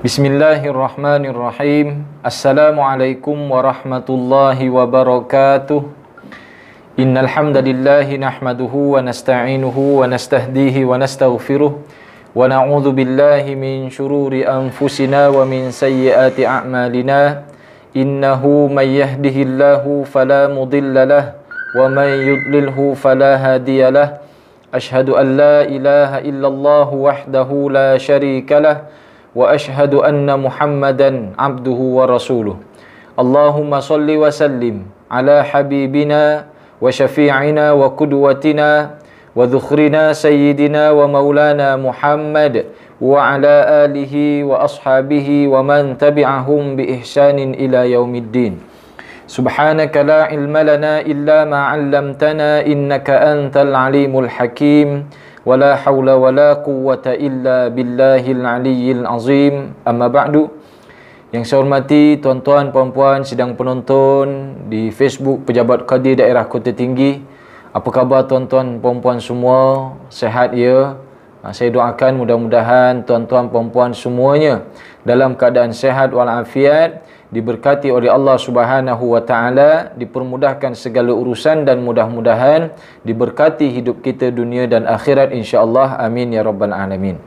Bismillahirrahmanirrahim. Assalamualaikum warahmatullahi wabarakatuh. Innal hamdalillahi nahmaduhu wa nasta'inuhu wa nastahdihi wa nastaghfiruh wa na'udzu billahi min shururi anfusina wa min sayyiati a'malina. Innahu may yahdihillahu fala mudilla lahu wa may yudlilhu fala hadiya lahu. Ashhadu an la ilaha illallah wahdahu la syarika lahu wa ashhadu anna Muhammadan abduhu wa rasuluh. Allahumma salli wa sallim ala habibina wa syafi'ina wa qudwatina wa dhukhrina sayyidina wa maulana Muhammad wa ala alihi wa ashabihi wa man tabi'ahum bi ihsanin ila yaumiddin. Subhanaka la ilma lana illa ma 'allamtana innaka antal alimul hakim. Wala hawla wala quwwata illa billahil aliyyil azim. Amma ba'du. Yang saya hormati tuan-tuan, puan-puan, sidang penonton di Facebook Pejabat Qadi Daerah Kota Tinggi. Apa khabar tuan-tuan, puan-puan semua? Sehat ya? Saya doakan mudah-mudahan tuan-tuan, puan-puan semuanya dalam keadaan sehat walafiat, diberkati oleh Allah Subhanahu wa taala, dipermudahkan segala urusan dan mudah-mudahan diberkati hidup kita dunia dan akhirat insya-Allah. Amin ya rabbal alamin.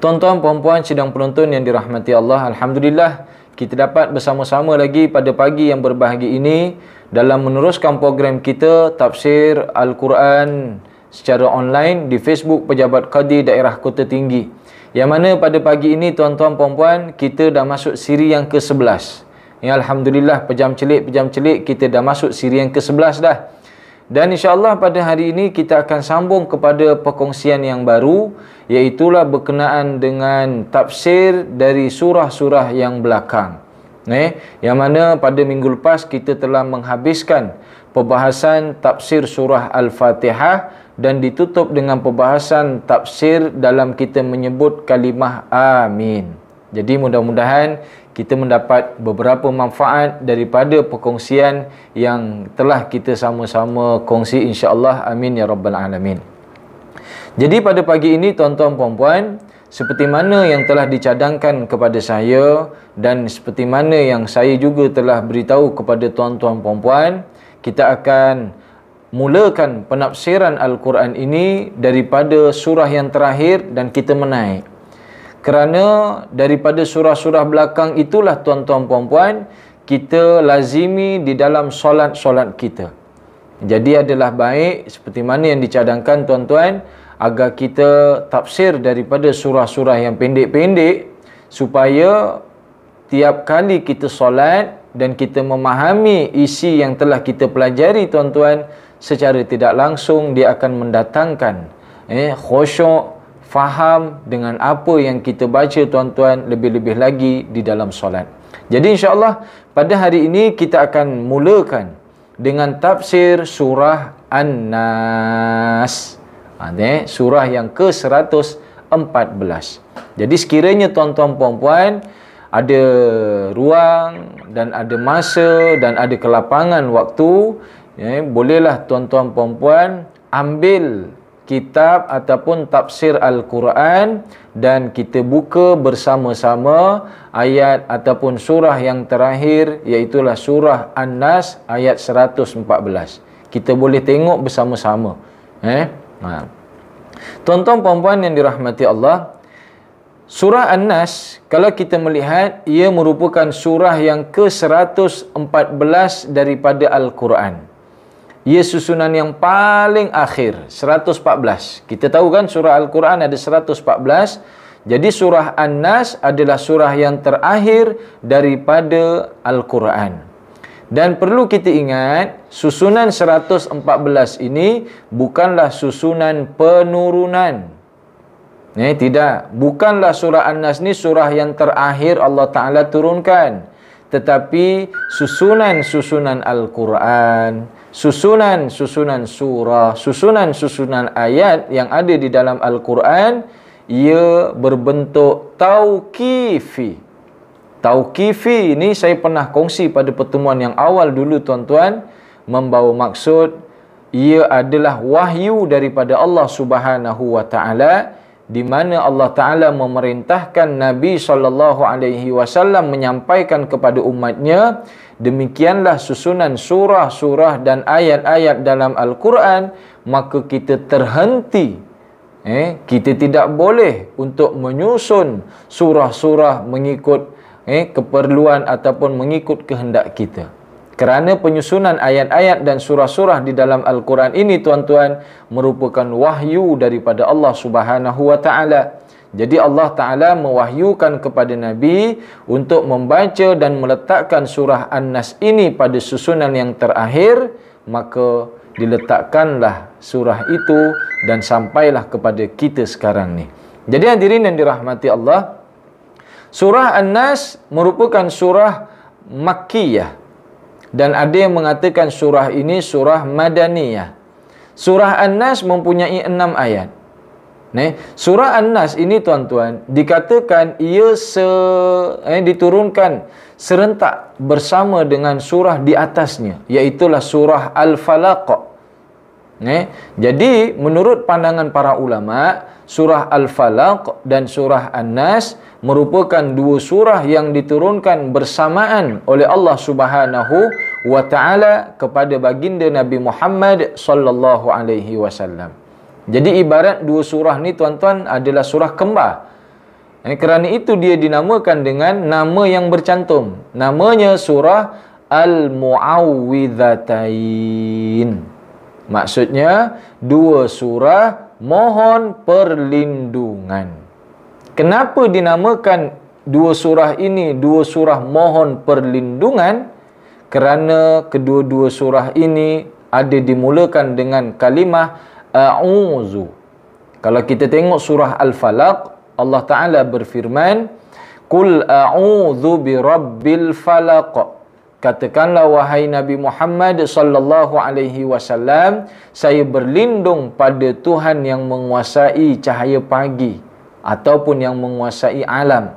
Tuan-tuan, puan-puan, sidang penonton yang dirahmati Allah, alhamdulillah kita dapat bersama-sama lagi pada pagi yang berbahagia ini dalam meneruskan program kita tafsir Al-Quran secara online di Facebook Pejabat Qadi Daerah Kota Tinggi. Yang mana pada pagi ini tuan-tuan puan-puan kita dah masuk siri yang ke-11. Ya, alhamdulillah pejam celik kita dah masuk siri yang ke-11 dah. Dan insya-Allah pada hari ini kita akan sambung kepada perkongsian yang baru, iaitu berkenaan dengan tafsir dari surah-surah yang belakang. Yang mana pada minggu lepas kita telah menghabiskan pembahasan tafsir surah Al-Fatihah dan ditutup dengan pembahasan tafsir dalam kita menyebut kalimah amin. Jadi mudah-mudahan kita mendapat beberapa manfaat daripada perkongsian yang telah kita sama-sama kongsi insya-Allah. Amin ya rabbal alamin. Jadi pada pagi ini tuan-tuan puan-puan, seperti mana yang telah dicadangkan kepada saya dan seperti mana yang saya juga telah beritahu kepada tuan-tuan puan-puan, kita akan mulakan penafsiran Al-Quran ini daripada surah yang terakhir dan kita menaik. Kerana daripada surah-surah belakang itulah tuan-tuan puan-puan kita lazimi di dalam solat-solat kita. Jadi adalah baik seperti mana yang dicadangkan tuan-tuan agar kita tafsir daripada surah-surah yang pendek-pendek supaya tiap kali kita solat dan kita memahami isi yang telah kita pelajari tuan-tuan, secara tidak langsung dia akan mendatangkan khusyuk, faham dengan apa yang kita baca tuan-tuan, lebih-lebih lagi di dalam solat. Jadi insya-Allah pada hari ini kita akan mulakan dengan tafsir surah An-Nas. Surah yang ke-114. Jadi sekiranya tuan-tuan puan-puan ada ruang dan ada masa dan ada kelapangan waktu, bolehlah tuan-tuan puan-puan ambil kitab ataupun tafsir Al-Quran dan kita buka bersama-sama ayat ataupun surah yang terakhir, iaitulah surah An-Nas ayat 114. Kita boleh tengok bersama-sama. Tuan-tuan puan-puan yang dirahmati Allah, surah An-Nas kalau kita melihat ia merupakan surah yang ke-114 daripada Al-Quran. Ia susunan yang paling akhir, 114. Kita tahu kan surah Al-Quran ada 114. Jadi surah An-Nas adalah surah yang terakhir daripada Al-Quran. Dan perlu kita ingat, susunan 114 ini bukanlah susunan penurunan. Tidak, bukanlah surah An-Nas ni surah yang terakhir Allah Ta'ala turunkan. Tetapi susunan-susunan Al-Quran, susunan-susunan surah, susunan-susunan ayat yang ada di dalam Al-Quran, ia berbentuk tauqifi. Tauqifi ini saya pernah kongsi pada pertemuan yang awal dulu tuan-tuan, membawa maksud ia adalah wahyu daripada Allah Subhanahu wa taala di mana Allah Ta'ala memerintahkan Nabi SAW menyampaikan kepada umatnya, demikianlah susunan surah-surah dan ayat-ayat dalam Al-Quran, maka kita terhenti. Kita tidak boleh untuk menyusun surah-surah mengikut keperluan ataupun mengikut kehendak kita. Kerana penyusunan ayat-ayat dan surah-surah di dalam Al-Quran ini, tuan-tuan, merupakan wahyu daripada Allah Subhanahu wa Ta'ala. Jadi Allah Ta'ala mewahyukan kepada Nabi untuk membaca dan meletakkan surah An-Nas ini pada susunan yang terakhir, maka diletakkanlah surah itu dan sampailah kepada kita sekarang ni. Jadi hadirin yang dirahmati Allah, surah An-Nas merupakan surah Makkiyah, dan ada yang mengatakan surah ini surah Madaniyah. Surah An-Nas mempunyai 6 ayat. Surah An-Nas ini, tuan-tuan, dikatakan ia diturunkan serentak bersama dengan surah di atasnya, iaitulah surah Al-Falaq. Jadi menurut pandangan para ulama, surah Al-Falaq dan surah An-Nas merupakan dua surah yang diturunkan bersamaan oleh Allah Subhanahu wa Ta'ala kepada baginda Nabi Muhammad sallallahu alaihi wasallam. Jadi ibarat dua surah ni, tuan-tuan, adalah surah kembar. Kerana itu dia dinamakan dengan nama yang bercantum. Namanya surah Al-Mu'awwidhatain. Maksudnya dua surah mohon perlindungan. Kenapa dinamakan dua surah ini dua surah mohon perlindungan? Kerana kedua-dua surah ini ada dimulakan dengan kalimah a'udzu. Kalau kita tengok surah Al-Falaq, Allah Ta'ala berfirman, Qul a'udzu birabbil falaq. Katakanlah wahai Nabi Muhammad sallallahu alaihi wasallam, saya berlindung pada Tuhan yang menguasai cahaya pagi ataupun yang menguasai alam.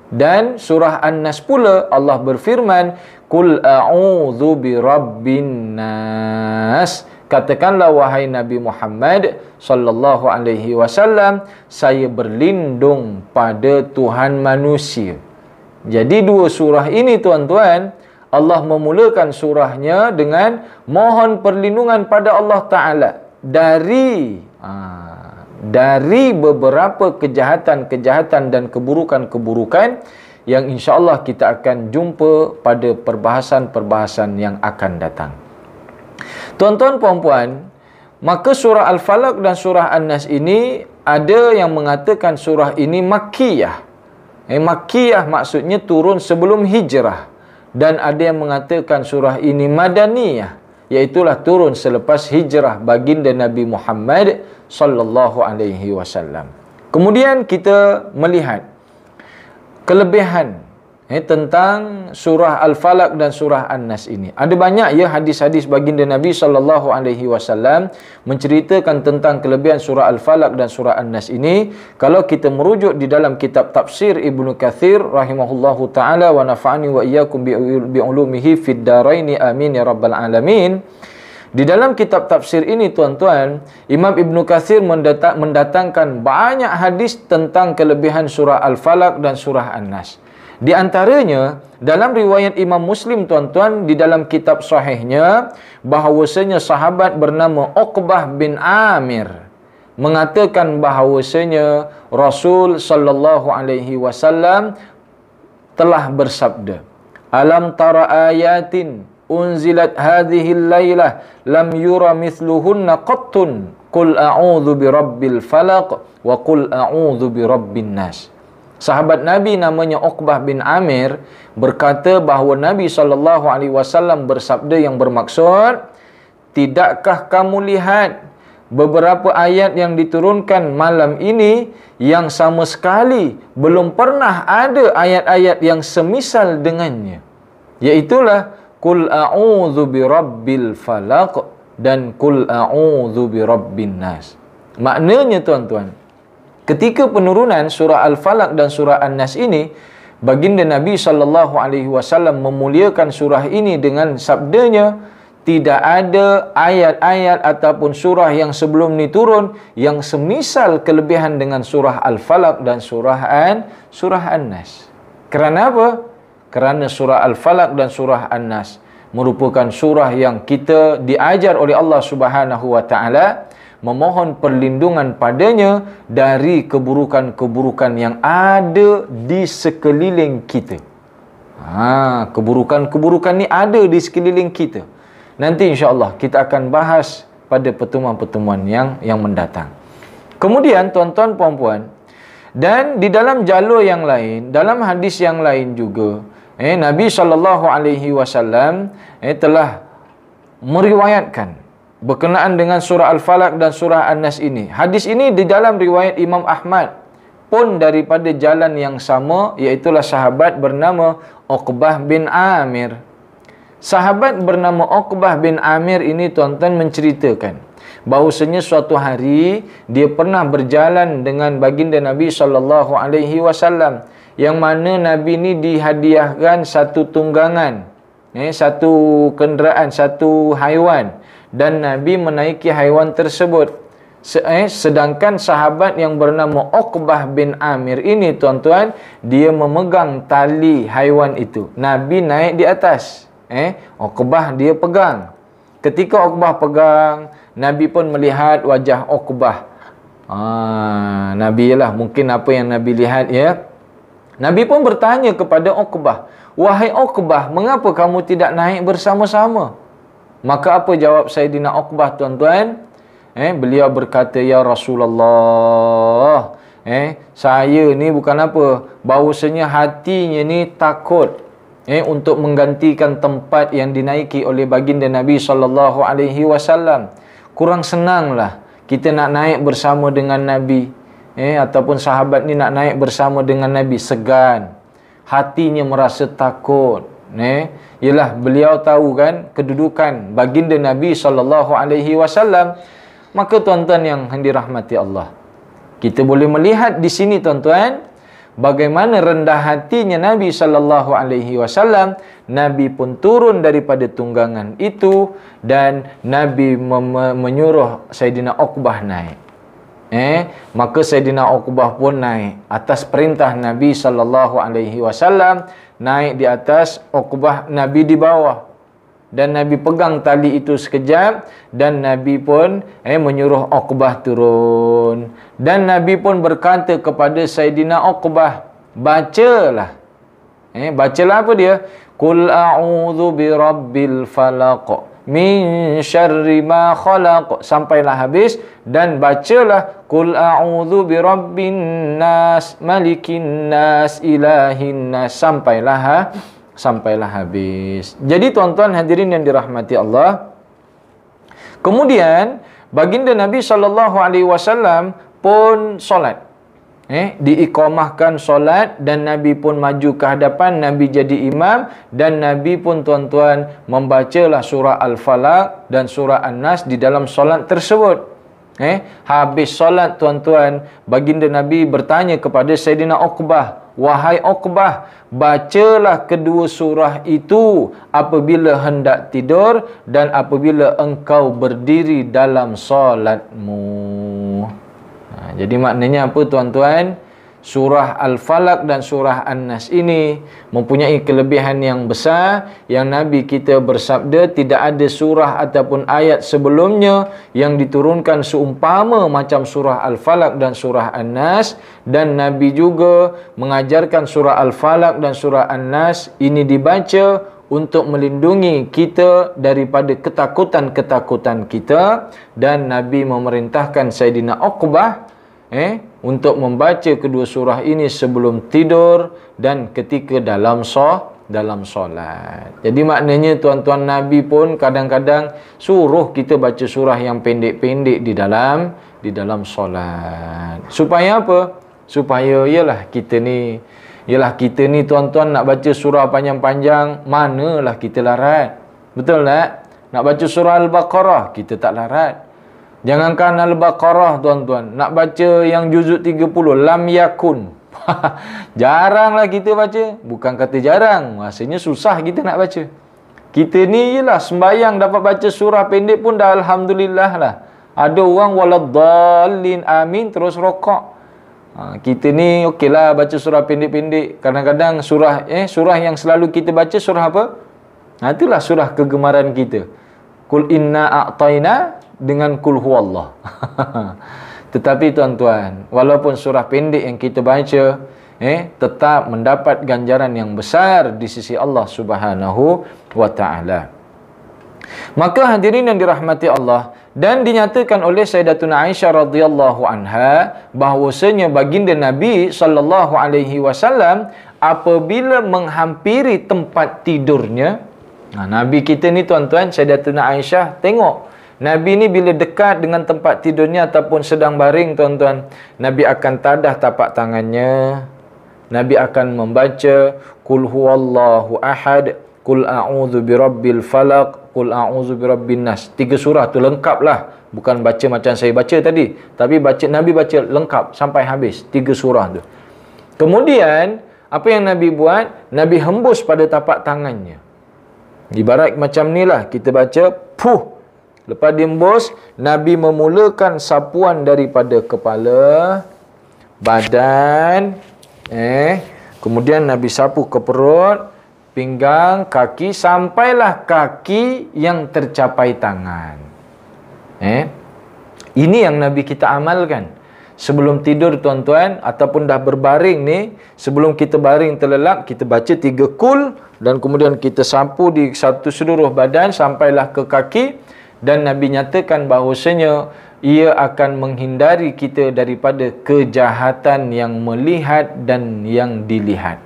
Dan surah An-Nas pula Allah berfirman, Qul a'udzu birabbin nas. Katakanlah wahai Nabi Muhammad sallallahu alaihi wasallam, saya berlindung pada Tuhan manusia. Jadi dua surah ini, tuan-tuan, Allah memulakan surahnya dengan mohon perlindungan pada Allah Ta'ala dari beberapa kejahatan-kejahatan dan keburukan-keburukan yang insya-Allah kita akan jumpa pada perbahasan-perbahasan yang akan datang. Tuan-tuan, puan-puan, maka surah Al-Falaq dan surah An-Nas ini ada yang mengatakan surah ini Makkiyah. Makkiyah maksudnya turun sebelum hijrah. Dan ada yang mengatakan surah ini Madaniyah, iaitulah turun selepas hijrah baginda Nabi Muhammad sallallahu alaihi wasallam. Kemudian kita melihat kelebihan tentang surah Al-Falaq dan surah An-Nas ini. Ada banyak hadis-hadis baginda Nabi sallallahu alaihi wasallam menceritakan tentang kelebihan surah Al-Falaq dan surah An-Nas ini. Kalau kita merujuk di dalam kitab tafsir Ibnu Katsir rahimahullahu taala wa nafa'ani wa iyyakum bi ulumihi fid dharaini amin ya rabbal alamin. Di dalam kitab tafsir ini, tuan-tuan, Imam Ibnu Katsir mendatangkan banyak hadis tentang kelebihan surah Al-Falaq dan surah An-Nas. Di antaranya dalam riwayat Imam Muslim, tuan-tuan, di dalam kitab sahihnya, bahawasanya sahabat bernama Uqbah bin Amir mengatakan bahawasanya Rasul sallallahu alaihi wasallam telah bersabda, Alam tara ayatin unzilat hadhihi al-lailah lam yura mithluhunna qattun qul a'udzu birabbil falaq wa qul a'udzu birabbin nas. Sahabat Nabi namanya Uqbah bin Amir berkata bahawa Nabi SAW bersabda yang bermaksud, tidakkah kamu lihat beberapa ayat yang diturunkan malam ini yang sama sekali belum pernah ada ayat-ayat yang semisal dengannya, iaitulah Qul a'udzu birabbil falaq dan Qul a'udzu birabbin nas. Maknanya, tuan-tuan, ketika penurunan surah Al-Falaq dan surah An-Nas ini, baginda Nabi SAW memuliakan surah ini dengan sabdanya, tidak ada ayat-ayat ataupun surah yang sebelum ni turun yang semisal kelebihan dengan surah Al-Falaq dan surah An-Nas. Kerana apa? Kerana surah Al-Falaq dan surah An-Nas merupakan surah yang kita diajar oleh Allah Subhanahu wa taala memohon perlindungan padanya dari keburukan-keburukan yang ada di sekeliling kita. Keburukan-keburukan ni ada di sekeliling kita. Nanti insya-Allah kita akan bahas pada pertemuan-pertemuan yang mendatang. Kemudian tuan-tuan puan-puan, dan di dalam jalur yang lain, dalam hadis yang lain juga, Nabi SAW telah meriwayatkan berkenaan dengan surah Al-Falaq dan surah An-Nas ini. Hadis ini di dalam riwayat Imam Ahmad pun daripada jalan yang sama, iaitulah sahabat bernama Uqbah bin Amir. Sahabat bernama Uqbah bin Amir ini tuan-tuan menceritakan bahawasanya suatu hari dia pernah berjalan dengan baginda Nabi SAW, yang mana Nabi ni dihadiahkan satu tunggangan, satu kenderaan, satu haiwan, dan Nabi menaiki haiwan tersebut. Sedangkan sahabat yang bernama Uqbah bin Amir ini tuan-tuan, dia memegang tali haiwan itu. Nabi naik di atas, Uqbah dia pegang. Ketika Uqbah pegang, Nabi pun melihat wajah Uqbah. Nabi lah mungkin apa yang Nabi lihat ya. Nabi pun bertanya kepada Uqbah, "Wahai Uqbah, mengapa kamu tidak naik bersama-sama?" Maka apa jawab Sayyidina Uqbah tuan-tuan? Beliau berkata, "Ya Rasulullah, saya ni bukan apa, bahawasanya hatinya ni takut untuk menggantikan tempat yang dinaiki oleh baginda Nabi SAW. Kurang senanglah kita nak naik bersama dengan Nabi, ataupun sahabat ni nak naik bersama dengan Nabi, segan, hatinya merasa takut." Ialah beliau tahu kan kedudukan baginda Nabi SAW. Maka tuan-tuan yang dirahmati Allah, kita boleh melihat di sini tuan-tuan bagaimana rendah hatinya Nabi SAW. Nabi pun turun daripada tunggangan itu dan Nabi menyuruh Sayyidina Uqbah naik. Maka Sayyidina Uqbah pun naik atas perintah Nabi SAW. Naik di atas, Uqbah, Nabi di bawah. Dan Nabi pegang tali itu sekejap dan Nabi pun menyuruh Uqbah turun. Dan Nabi pun berkata kepada Sayyidina Uqbah, bacalah. Bacalah apa dia? Qul a'udzu birabbil falaq min syarri ma khalaq, sampailah habis, dan bacalah Qul a'udzu birabbin nas malikin nas ilahin nas, sampailah habis. Jadi tuan-tuan hadirin yang dirahmati Allah, kemudian baginda Nabi SAW pun solat, diiqamahkan solat, dan Nabi pun maju ke hadapan, Nabi jadi imam, dan Nabi pun tuan-tuan membacalah surah Al-Falaq dan surah An-Nas di dalam solat tersebut. Habis solat tuan-tuan, baginda Nabi bertanya kepada Sayyidina Uqbah, "Wahai Uqbah, bacalah kedua surah itu apabila hendak tidur dan apabila engkau berdiri dalam solatmu." Jadi maknanya apa tuan-tuan? Surah Al-Falaq dan surah An-Nas ini mempunyai kelebihan yang besar, yang Nabi kita bersabda tidak ada surah ataupun ayat sebelumnya yang diturunkan seumpama macam surah Al-Falaq dan surah An-Nas. Dan Nabi juga mengajarkan surah Al-Falaq dan surah An-Nas ini dibaca untuk melindungi kita daripada ketakutan-ketakutan kita. Dan Nabi memerintahkan Sayyidina Uqbah untuk membaca kedua surah ini sebelum tidur dan ketika dalam solat. Jadi maknanya tuan-tuan, Nabi pun kadang-kadang suruh kita baca surah yang pendek-pendek di dalam solat. Supaya apa? Supaya ialah kita ni tuan-tuan nak baca surah panjang-panjang, manalah kita larat. Betul tak? Nak baca surah Al-Baqarah kita tak larat. Jangankan Al-Baqarah tuan-tuan, nak baca yang juzuk 30, Lam Yakun. Jaranglah kita baca. Bukan kata jarang, maksudnya susah kita nak baca. Kita ni je lah sembahyang dapat baca surah pendek pun dah alhamdulillah lah. Ada orang waladdallin amin terus rokok. Kita ni okeylah baca surah pendek-pendek. Kadang-kadang surah yang selalu kita baca surah apa? Itulah surah kegemaran kita. Qul inna a'tayna dengan qul huwallah. Tetapi tuan-tuan, walaupun surah pendek yang kita baca, tetap mendapat ganjaran yang besar di sisi Allah Subhanahu wa taala. Maka hadirin yang dirahmati Allah, dan dinyatakan oleh Sayyidatuna Aisyah radhiyallahu anha bahwasanya baginda Nabi sallallahu alaihi wasallam apabila menghampiri tempat tidurnya, Nabi kita ni tuan-tuan, Sayyidatuna Aisyah tengok Nabi ni bila dekat dengan tempat tidurnya ataupun sedang baring tuan-tuan, Nabi akan tadah tapak tangannya. Nabi akan membaca Qul huwallahu ahad, Qul a'udzu birabbil falaq, Qul a'udzu birabbin nas. 3 surah tu lengkap lah. Bukan baca macam saya baca tadi, tapi Nabi baca lengkap sampai habis 3 surah tu. Kemudian apa yang Nabi buat? Nabi hembus pada tapak tangannya. Ibarat macam ni lah, kita baca puh. Lepas dihembus, Nabi memulakan sapuan daripada kepala, badan, kemudian Nabi sapu ke perut, pinggang, kaki, sampailah kaki yang tercapai tangan. Ini yang Nabi kita amalkan sebelum tidur tuan-tuan, ataupun dah berbaring ni, sebelum kita baring terlelap, kita baca 3 kul, dan kemudian kita sapu di satu seluruh badan sampailah ke kaki. Dan Nabi nyatakan bahawasanya ia akan menghindari kita daripada kejahatan yang melihat dan yang dilihat.